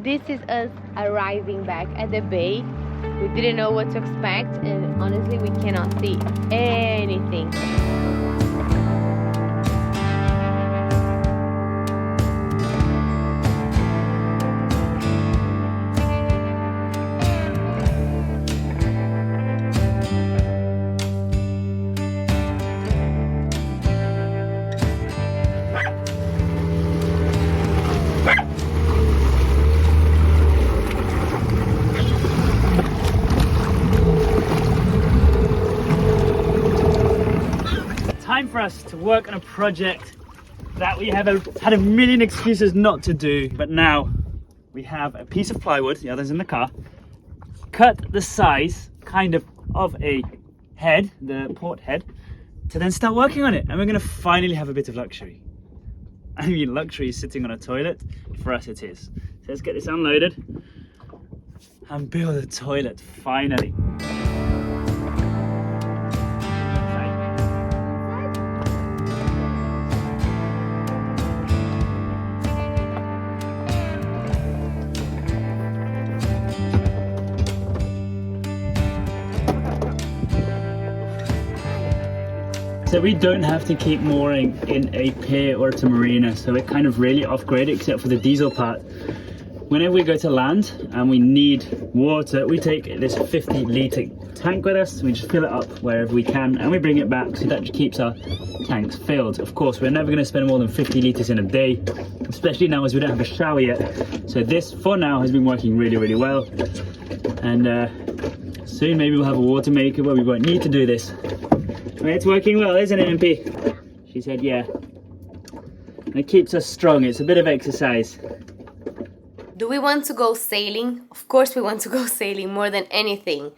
this is us arriving back at the bay. We didn't know what to expect, and honestly we cannot see anything. Time for us to work on a project that we have had a million excuses not to do, but now we have a piece of plywood, the other's in the car, cut the size kind of a head, the port head, to then start working on it, and we're going to finally have a bit of luxury. I mean, luxury is sitting on a toilet. For us it is. So let's get this unloaded and build a toilet finally. So we don't have to keep mooring in a pier or at a marina, so we're kind of really off-grid except for the diesel part. Whenever we go to land and we need water, we take this 50-litre tank with us, we just fill it up wherever we can and we bring it back, so that just keeps our tanks filled. Of course, we're never going to spend more than 50 litres in a day, especially now as we don't have a shower yet. So this, for now, has been working really, really well. And soon maybe we'll have a water maker where we won't need to do this. It's working well, isn't it, MP? She said, yeah. And it keeps us strong. It's a bit of exercise. Do we want to go sailing? Of course we want to go sailing more than anything.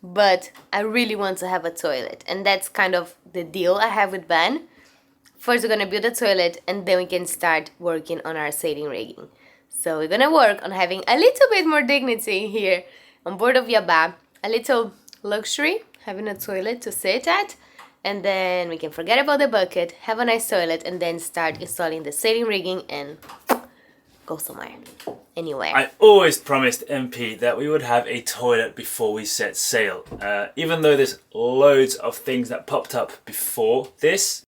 But I really want to have a toilet. And that's kind of the deal I have with Ben. First we're gonna build a toilet and then we can start working on our sailing rigging. So we're gonna work on having a little bit more dignity here on board of Yabá. A little luxury, having a toilet to sit at. And then we can forget about the bucket, have a nice toilet, and then start installing the sailing rigging and go somewhere, anywhere. I always promised MP that we would have a toilet before we set sail. Even though there's loads of things that popped up before this.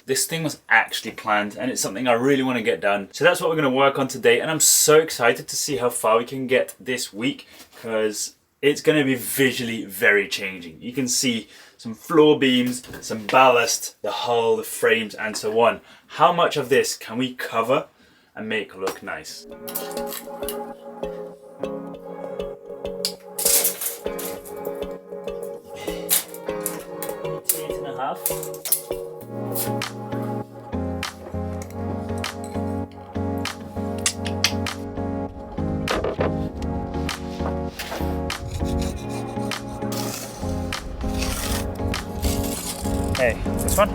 This thing was actually planned and it's something I really want to get done. So that's what we're going to work on today, and I'm so excited to see how far we can get this week because it's going to be visually very changing. You can see some floor beams, some ballast, the hull, the frames and so on. How much of this can we cover and make look nice? 8.5. Hey, this one?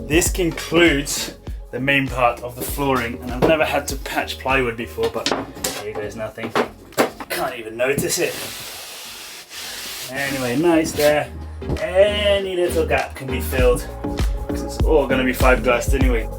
This concludes the main part of the flooring, and I've never had to patch plywood before, but here goes nothing. Can't even notice it. Anyway, nice there. Any little gap can be filled because it's all going to be fiberglassed anyway.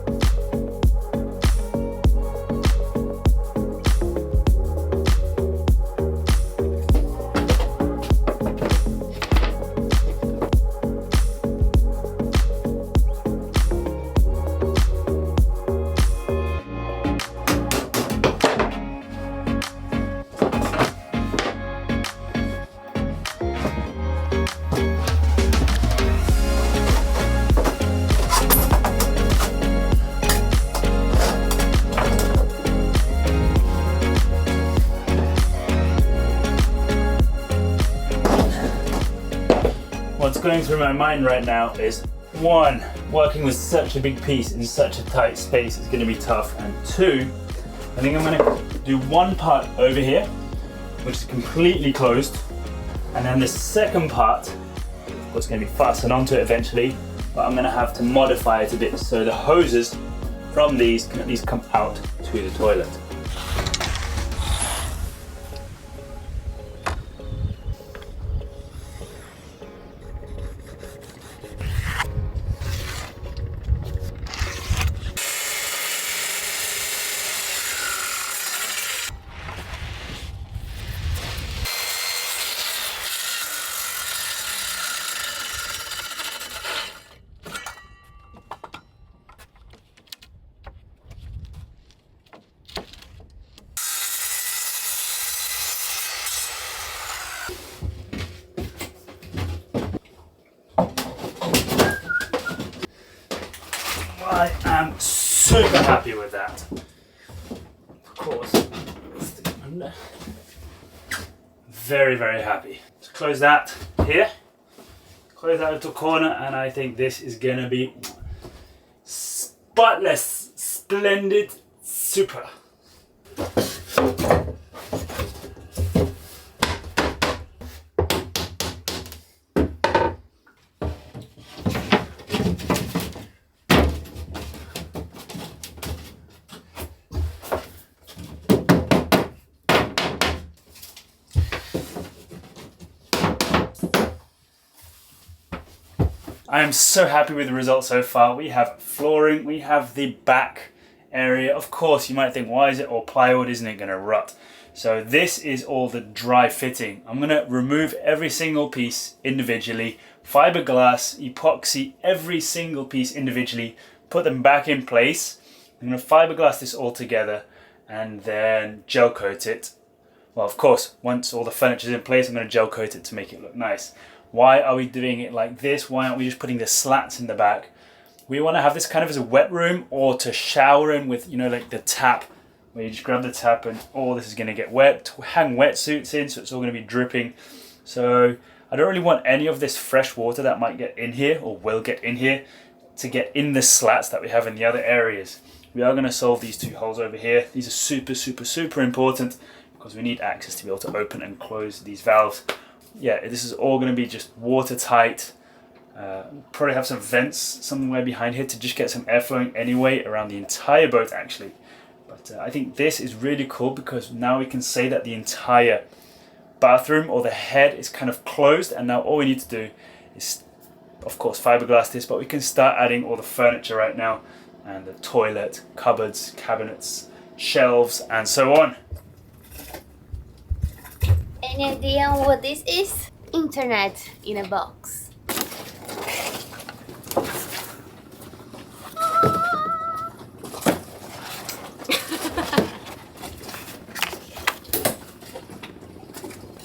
going through my mind right now is, one, working with such a big piece in such a tight space is going to be tough, and two, I think I'm going to do one part over here, which is completely closed, and then the second part, of course, going to be fastened onto it eventually, but I'm going to have to modify it a bit so the hoses from these can at least come out to the toilet. I am super happy with that. Of course, very, very happy. Let's close that here, close that little corner, and I think this is gonna be spotless, splendid, super. I am so happy with the results so far. We have flooring, we have the back area. Of course, you might think, why is it all plywood? Isn't it going to rot? So this is all the dry fitting. I'm going to remove every single piece individually, fiberglass, epoxy every single piece individually, put them back in place. I'm going to fiberglass this all together and then gel coat it. Well, of course, once all the furniture is in place, I'm going to gel coat it to make it look nice. Why are we doing it like this? Why aren't we just putting the slats in the back? We want to have this kind of as a wet room, or to shower in with, you know, like the tap, where you just grab the tap and all this is going to get wet. Hang wetsuits in, so it's all going to be dripping. So I don't really want any of this fresh water that might get in here, or will get in here, to get in the slats that we have in the other areas. We are going to solve these two holes over here. These are super, super, super important because we need access to be able to open and close these valves. Yeah, this is all going to be just watertight. Probably have some vents somewhere behind here to just get some air flowing anyway around the entire boat actually. But I think this is really cool because now we can say that the entire bathroom or the head is kind of closed, and now all we need to do is, of course, fiberglass this, but we can start adding all the furniture right now, and the toilet, cupboards, cabinets, shelves, and so on. Any idea what this is? Internet in a box.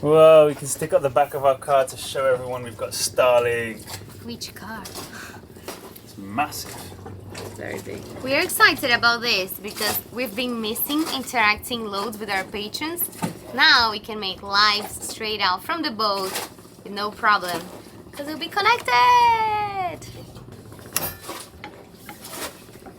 Whoa, we can stick up the back of our car to show everyone we've got Starlink. Which car? It's massive. It's very big. We are excited about this because we've been missing interacting loads with our patrons. Now we can make lives straight out from the boat with no problem because we'll be connected.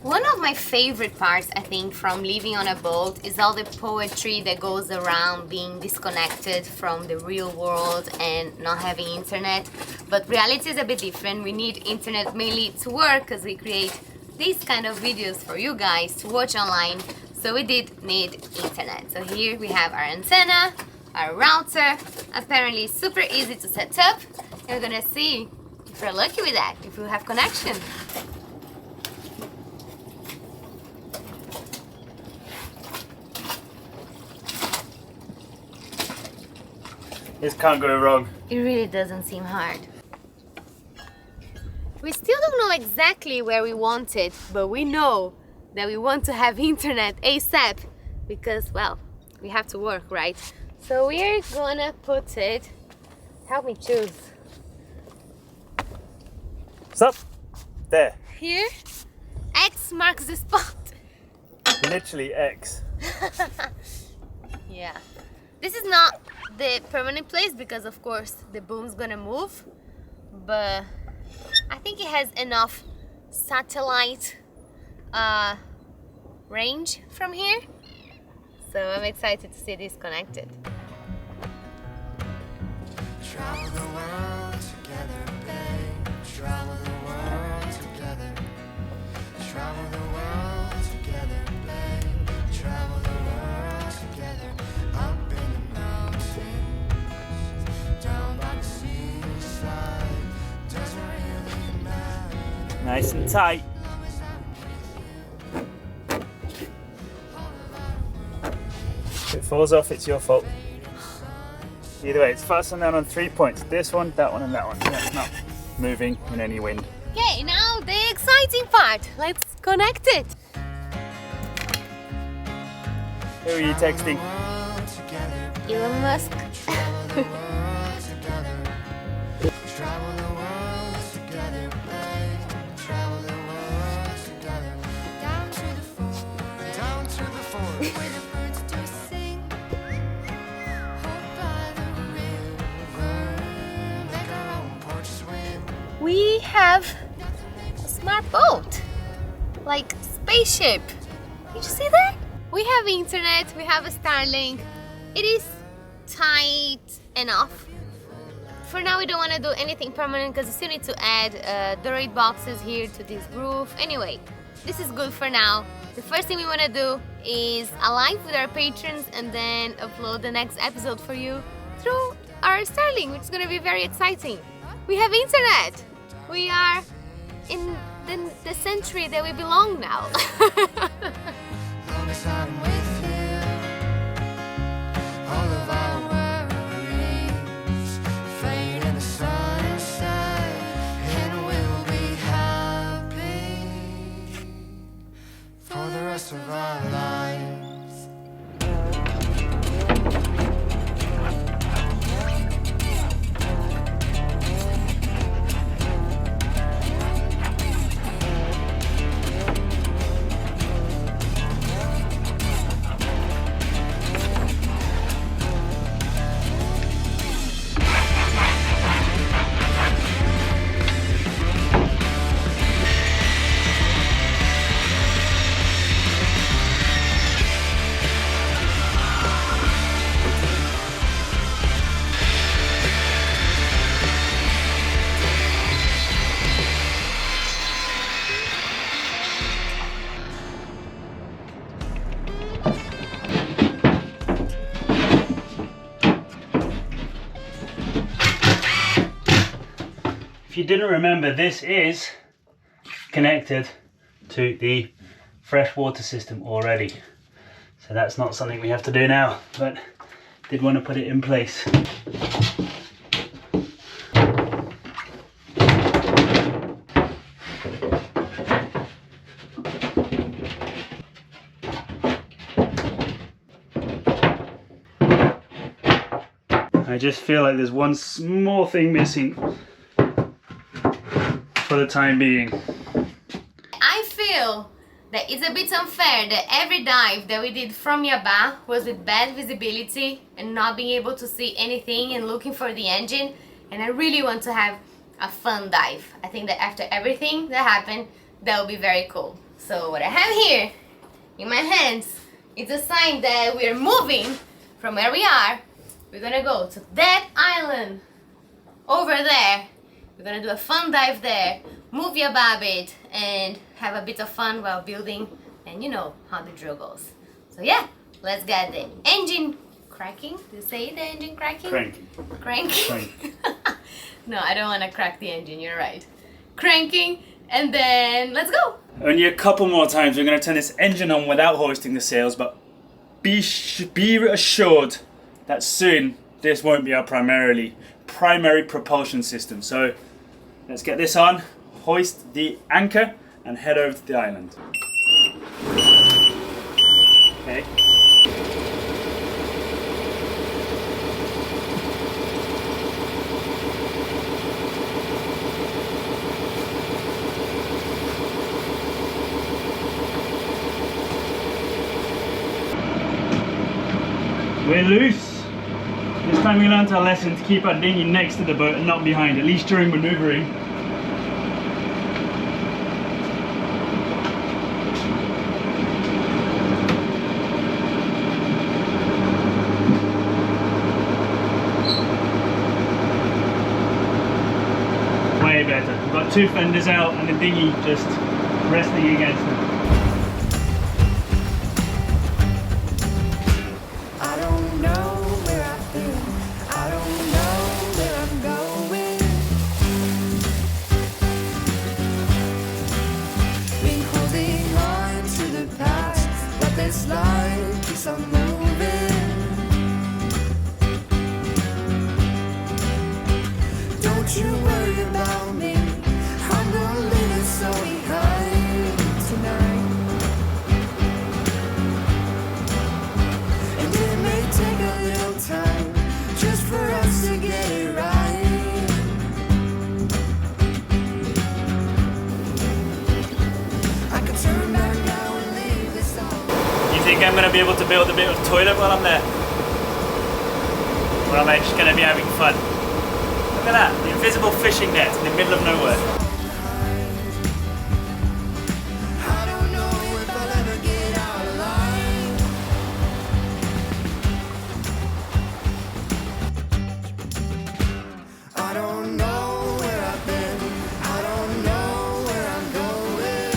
One of my favorite parts, I think, from living on a boat is all the poetry that goes around being disconnected from the real world and not having internet. But reality is a bit different. We need internet mainly to work because we create these kind of videos for you guys to watch online. So we did need internet. So here we have our antenna, our router, apparently super easy to set up. And we're gonna see if we're lucky with that, if we have connection. This can't go wrong. It really doesn't seem hard. We still don't know exactly where we want it, but we know that we want to have internet ASAP because, well, we have to work, right? So we're gonna put it, help me choose. Stop. There. Here, X marks the spot. Literally X. Yeah. This is not the permanent place because, of course, the boom's gonna move. but I think it has enough satellite range from here, so I'm excited to see this connected. Travel the world together, babe. Travel the world together. Travel the world together, babe. Travel the world together. Up in the mountains, down by the seaside. Doesn't really matter. Nice and tight. If it falls off, it's your fault. Either way, it's fastened down on 3 points. This one, that one, and that one. So it's not moving in any wind. Okay, now the exciting part. Let's connect it. Who are you texting? Elon Musk. Travel the world together, babe. Travel the world together. Down to the forest, where the birds do sing. Hold by the river, make our own porch swing. We have a smart boat, like spaceship. Did you see that? We have internet, we have a Starlink. It is tight enough. For now, we don't want to do anything permanent because we still need to add dorade boxes here to this roof. Anyway, this is good for now. The first thing we want to do is a live with our patrons and then upload the next episode for you through our Starlink, which is going to be very exciting. We have internet. We are in the century that we belong now. Long as I'm with you, all of our worries fade in the sunset, and we'll be happy for the rest of our lives. If you didn't remember, this is connected to the freshwater system already. So that's not something we have to do now, but did want to put it in place. I just feel like there's one small thing missing for the time being. I feel that it's a bit unfair that every dive that we did from Yabá was with bad visibility and not being able to see anything and looking for the engine, and I really want to have a fun dive. I think that after everything that happened, that will be very cool. So what I have here in my hands is a sign that we are moving from where we are. We're gonna go to that island over there. We're gonna do a fun dive there, move Yabá a bit, and have a bit of fun while building, and you know how the drill goes. So yeah, let's get the engine cracking. Do you say the engine cracking? Cranking. Cranking? Crank. No, I don't want to crack the engine, you're right. Cranking, and then let's go. Only a couple more times we're going to turn this engine on without hoisting the sails, but be assured that soon this won't be our primary propulsion system. So let's get this on, hoist the anchor, and head over to the island. Okay. We're loose. This time time we learnt our lesson to keep our dinghy next to the boat and not behind, at least during manoeuvring. Way better. We've got two fenders out and the dinghy just resting against them. I don't know where I've been. I don't know where I'm going. Been holding on to the past, but this life keeps on moving. Don't you worry about me. I'm gonna leave it so behind tonight. And it may take a little time just for us to get it right. I could turn back now and leave this all. You think I'm going to be able to build a bit of toilet while I'm there? Or am I just going to be having fun? Look at that, the invisible fishing net in the middle of nowhere. I don't know if I'll ever get out alive. I don't know where I've been. I don't know where I'm going.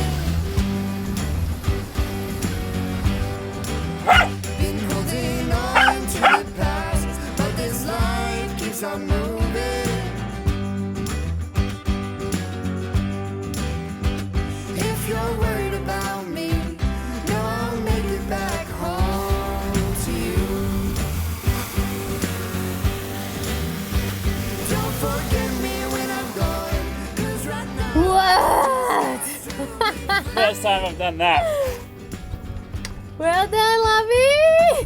Been holding on to the past, but this life keeps on moving. If you're worried about me, no, I'll make it back home to you. Don't forget me when I'm gone, 'cause right now What? First time I've done that. Well done, Lovey!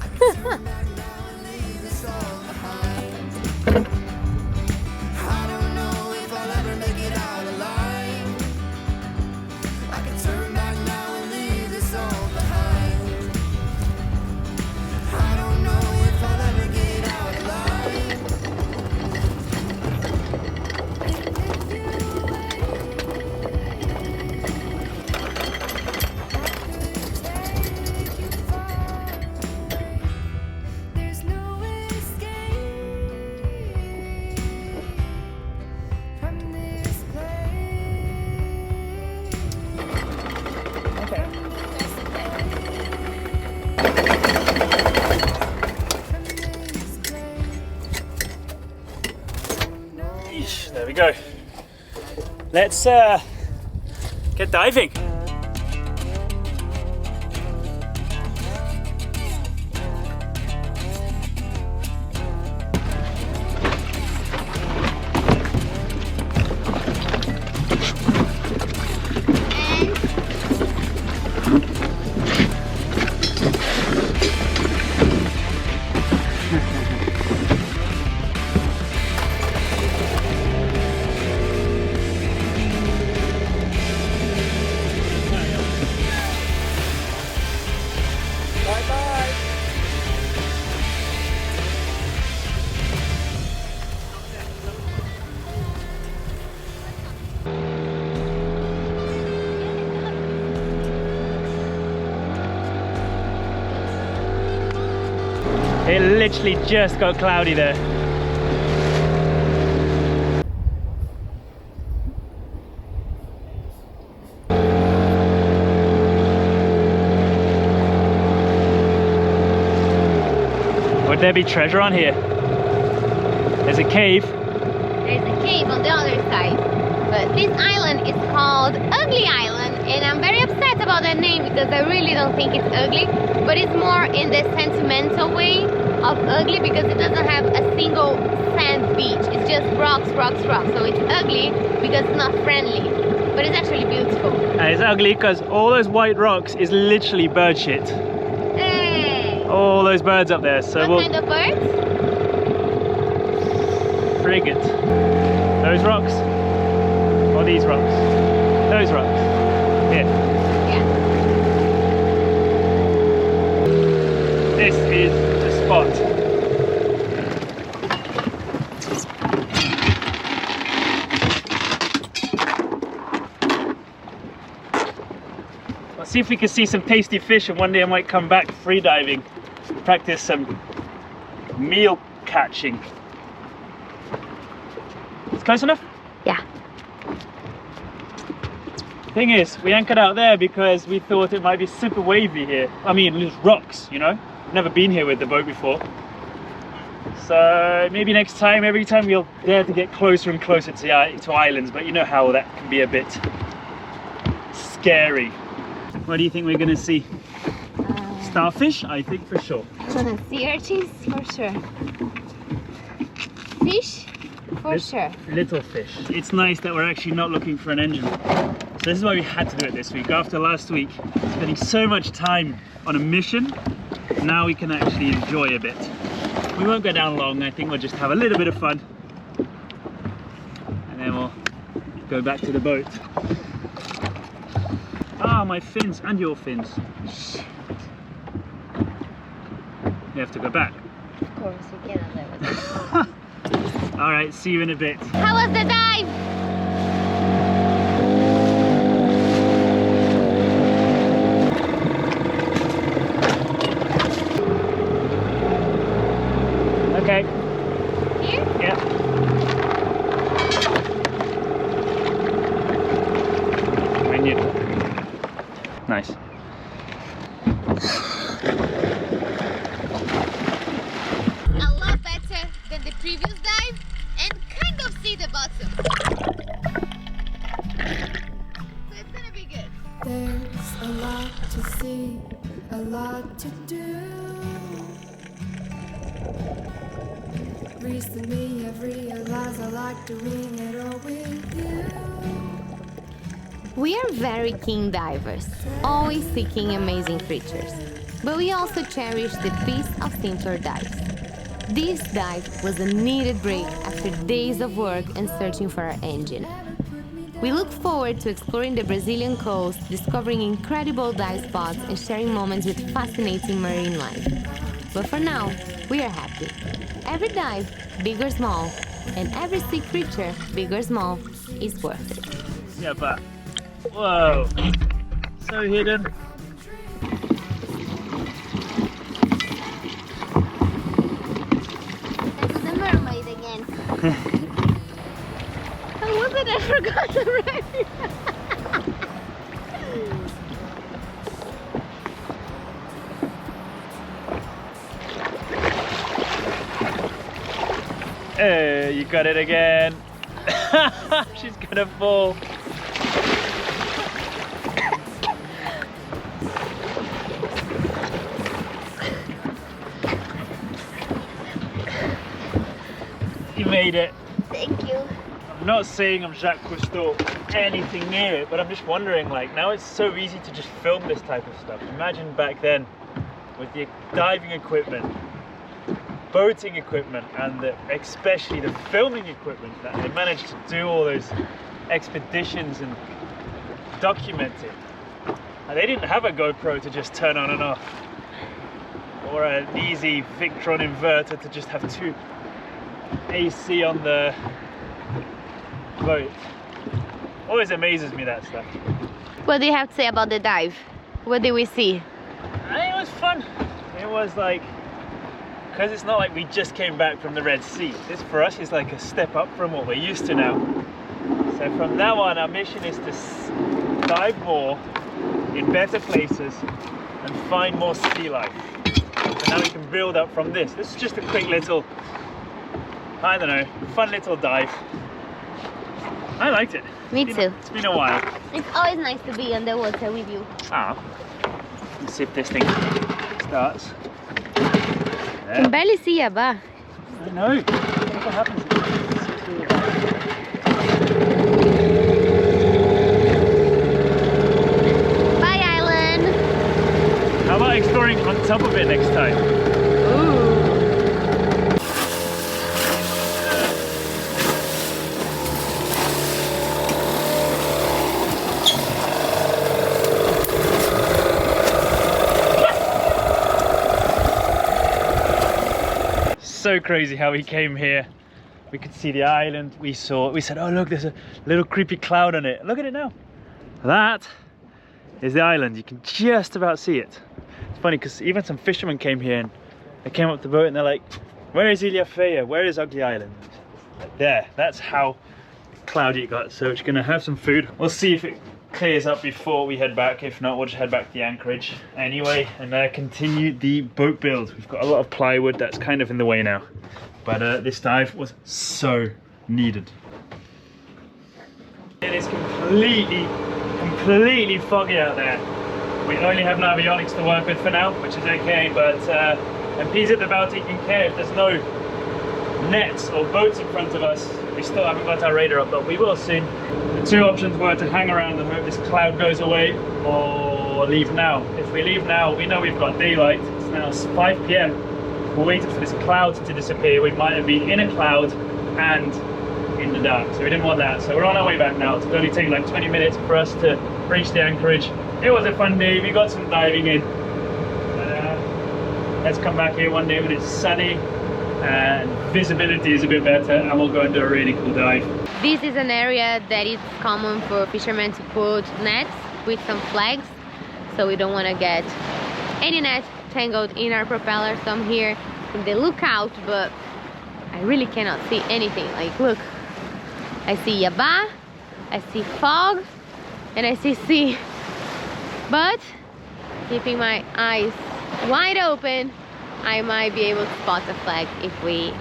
back now and leave this all behind. I don't know if I'll ever make it out alive. I can turn back now and leave this all behind. I don't know if I'll ever get out alive. There's no escape from this place. Okay. Eesh, there we go. Let's get diving. It literally just got cloudy there. Would there be treasure on here? There's a cave. There's a cave on the other side. But this island is called Ugly Island, and I'm very upset about that name because I really don't think it's ugly, but it's more in the sentimental way of ugly because it doesn't have a single sand beach. It's just rocks, rocks, rocks. So it's ugly because it's not friendly, but it's actually beautiful. And it's ugly because all those white rocks is literally bird shit. Hey! All those birds up there. So What kind of birds? frigate. Those rocks. Or these rocks. Those rocks. Here. Yeah. This is the spot. see if we can see some tasty fish, and one day I might come back free diving, practice some meal catching. It's close enough? Yeah. Thing is, we anchored out there because we thought it might be super wavy here. I mean, there's rocks, you know? Never been here with the boat before. So maybe next time, every time we'll dare to get closer and closer to islands, but you know how that can be a bit scary. What do you think we're gonna see? Starfish? I think for sure. Sea urchins, for sure. Fish? For sure. Little fish. It's nice that we're actually not looking for an engine. So this is why we had to do it this week. After last week, spending so much time on a mission, now we can actually enjoy a bit. We won't go down long. I think we'll just have a little bit of fun. And then we'll go back to the boat. Ah, my fins and your fins. Shit. You have to go back. Of course, we cannot let it. All right, see you in a bit. How was the dive? Okay. Here? Yeah. When you... Nice. A lot better than the previous dive and kind of see the bottom. So it's gonna be good. There's a lot to see, a lot to do. Recently I've realized I like doing it all with you. We are very keen divers, always seeking amazing creatures. But we also cherish the peace of simpler dives. This dive was a needed break after days of work and searching for our engine. We look forward to exploring the Brazilian coast, discovering incredible dive spots and sharing moments with fascinating marine life. But for now, we are happy. Every dive, big or small, and every sea creature, big or small, is worth it. Yabá. Whoa. So hidden. That's the mermaid again. How was it? I forgot already. Hey, you got it again. She's gonna fall. You made it. Thank you. I'm not saying I'm Jacques Cousteau anything near it, but I'm just wondering, like, now it's so easy to just film this type of stuff. Imagine back then with the diving equipment, boating equipment, and especially the filming equipment that they managed to do all those expeditions and document it. And they didn't have a GoPro to just turn on and off, or an easy Victron inverter to just have two AC on the boat. Always amazes me, that stuff. What do you have to say about the dive? What did we see? I think it was fun. It was like, because it's not like we just came back from the Red Sea. This for us is like a step up from what we're used to now. So from now on, our mission is to dive more in better places and find more sea life. So now we can build up from this. This is just a quick little, I don't know, fun little dive. I liked it. Me too. It's been a while. It's always nice to be underwater with you. Ah. Let's see if this thing starts. I can barely see Yabá. I know. Look what happens. Bye, island. How about exploring on top of it next time? Ooh. So crazy how we came here. We could see the island. We said, oh look, there's a little creepy cloud on it. Look at it now. That is the island. You can just about see it. It's funny because even some fishermen came here and they came up the boat and they're like, where is Ilha Feia? Where is Ugly Island? Like there, that's how cloudy it got. So we're gonna have some food. We'll see if it clears up before we head back. If not, we'll just head back to the anchorage anyway and continue the boat build. We've got a lot of plywood that's kind of in the way now, but this dive was so needed. It is completely foggy out there. We only have navionics to work with for now, which is okay, but MP's at the bow taking care. If there's no nets or boats in front of us, we still haven't got our radar up, but we will soon. The two options were to hang around and hope this cloud goes away, or leave now. If we leave now, we know we've got daylight. It's now 5 p.m. We're waiting for this cloud to disappear. We might have been in a cloud and in the dark, so we didn't want that. So we're on our way back now. It's only taking like 20 minutes for us to reach the anchorage. It was a fun day. We got some diving in. Let's come back here one day when it's sunny and visibility is a bit better, and we'll go and do a really cool dive. This is an area that is common for fishermen to put nets with some flags, so we don't want to get any net tangled in our propeller. So I'm here in the lookout, but I really cannot see anything. Like, look, I see Yabá, I see fog, and I see sea. But keeping my eyes wide open, I might be able to spot a flag if we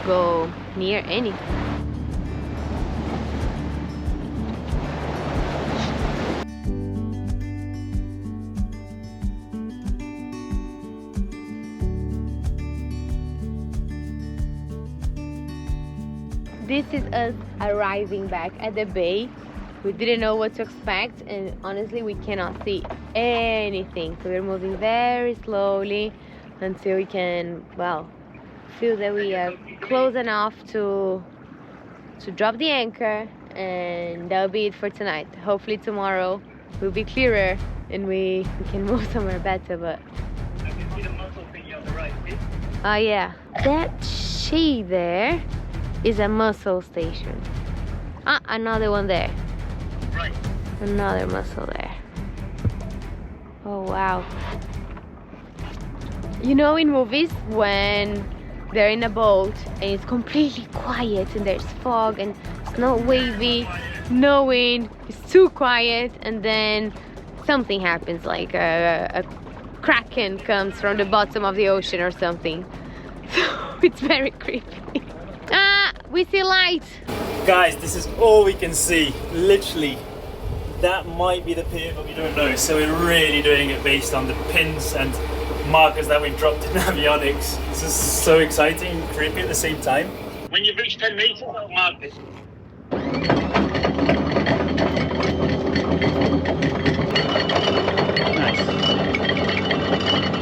go near any. This is us arriving back at the bay. We didn't know what to expect, and honestly we cannot see anything, so we're moving very slowly until we can, well, feel that we are close enough to drop the anchor, and that'll be it for tonight. Hopefully tomorrow will be clearer and we can move somewhere better. But I can see the mussel thingy on the right. oh yeah, that shade there is a mussel station. Ah, another one there. Right. Another mussel there. Oh wow. You know, in movies when they're in a boat and it's completely quiet and there's fog and it's not wavy, no wind, it's too quiet, and then something happens, like a kraken comes from the bottom of the ocean or something. So it's very creepy. Ah, we see light. Guys, this is all we can see, literally. That might be the pier, but we don't know. So we're really doing it based on the pins and markers that we've dropped in avionics. This is so exciting and creepy at the same time. When you reach 10 meters, I'll mark this. Nice.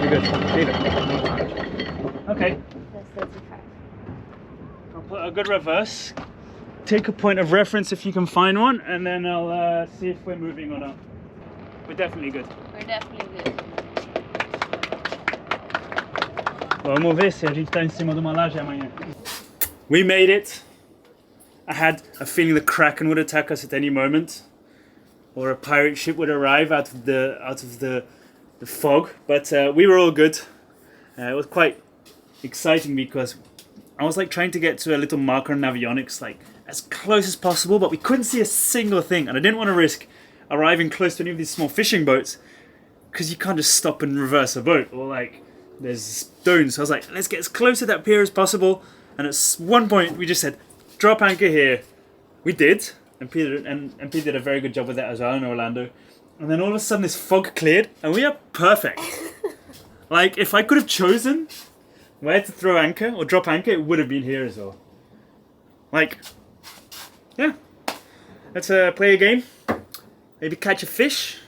You're good. Leave it. Okay. That's 35. I'll put a good reverse. Take a point of reference if you can find one, and then I'll see if we're moving or not. We're definitely good. We're definitely good. Vamos ver se a gente tá em cima de uma laje amanhã. We made it. I had a feeling the Kraken would attack us at any moment, or a pirate ship would arrive out of the fog. But we were all good. It was quite exciting because I was like trying to get to a little marker on avionics, like as close as possible, but we couldn't see a single thing, and I didn't want to risk arriving close to any of these small fishing boats because you can't just stop and reverse a boat, or like there's stones. So I was like, let's get as close to that pier as possible. And at one point we just said, drop anchor here. We did, and Peter did a very good job with that as well in Orlando. And then all of a sudden this fog cleared and we are perfect. Like, if I could have chosen where to throw anchor or drop anchor, it would have been here as well. Like, yeah, let's play a game, maybe catch a fish,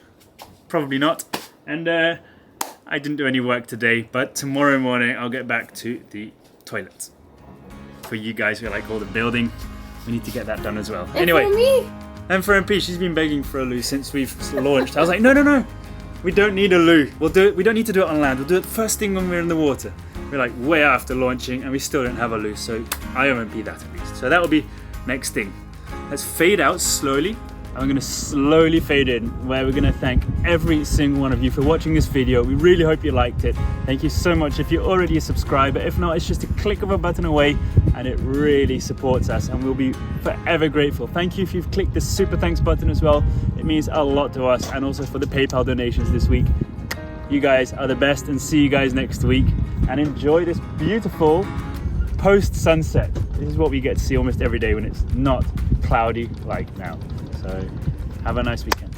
probably not. And I didn't do any work today, but tomorrow morning I'll get back to the toilets. For you guys who like all the building, we need to get that done as well. And anyway, for me? And for MP, she's been begging for a loo since we've launched. I was like, no, we don't need a loo. We'll do it. We don't need to do it on land. We'll do it first thing when we're in the water. We're like way after launching, and we still don't have a loo. So I owe MP that at least. So that will be next thing. Let's fade out slowly and we're going to slowly fade in, where we're going to thank every single one of you for watching this video. We really hope you liked it. Thank you so much if you're already a subscriber. If not, it's just a click of a button away, and it really supports us, and we'll be forever grateful. Thank you if you've clicked the super thanks button as well. It means a lot to us, and also for the PayPal donations this week. You guys are the best, and see you guys next week, and enjoy this beautiful post sunset. This is what we get to see almost every day when it's not cloudy like now. So have a nice weekend.